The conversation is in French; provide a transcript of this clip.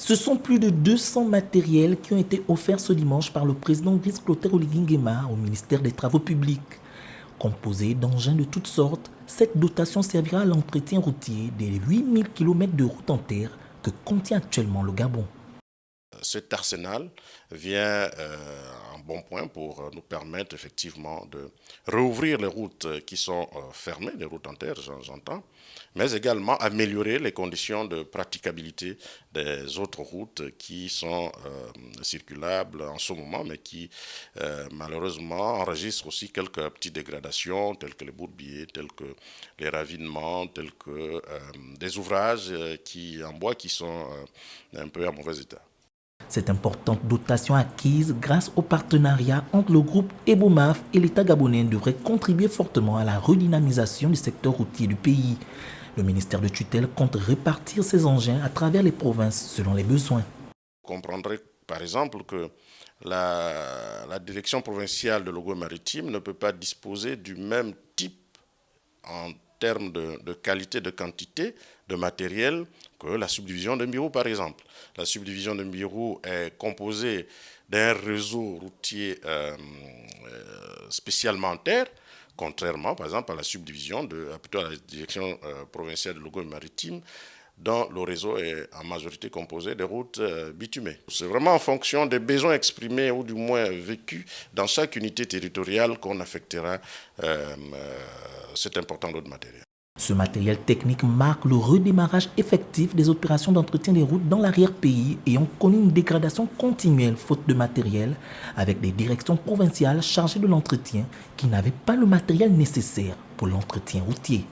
Ce sont plus de 200 matériels qui ont été offerts ce dimanche par le président Brice Clotaire Oligui Nguema au ministère des Travaux publics. Composée d'engins de toutes sortes, cette dotation servira à l'entretien routier des 8000 km de routes en terre que contient actuellement le Gabon. Cet arsenal vient un bon point pour nous permettre effectivement de rouvrir les routes qui sont fermées, les routes en terre, j'entends, mais également améliorer les conditions de praticabilité des autres routes qui sont circulables en ce moment, mais qui malheureusement enregistrent aussi quelques petites dégradations, telles que les bourbiers, tels que les ravinements, tels que des ouvrages en bois qui sont un peu en mauvais état. Cette importante dotation acquise grâce au partenariat entre le groupe Ebomaf et l'État gabonais devrait contribuer fortement à la redynamisation du secteur routier du pays. Le ministère de tutelle compte répartir ces engins à travers les provinces selon les besoins. Vous comprendrez par exemple que la direction provinciale de l'Ogo maritime ne peut pas disposer du même type en termes de qualité, de quantité, de matériel que la subdivision de Mbirou par exemple. La subdivision de Mbirou est composée d'un réseau routier spécialement en terre, contrairement par exemple à la subdivision plutôt à la direction provinciale de l'Ogo maritime, dont le réseau est en majorité composé de routes bitumées. C'est vraiment en fonction des besoins exprimés ou du moins vécus dans chaque unité territoriale qu'on affectera cet important lot de matériel. Ce matériel technique marque le redémarrage effectif des opérations d'entretien des routes dans l'arrière-pays ayant connu une dégradation continuelle faute de matériel, avec des directions provinciales chargées de l'entretien qui n'avaient pas le matériel nécessaire pour l'entretien routier.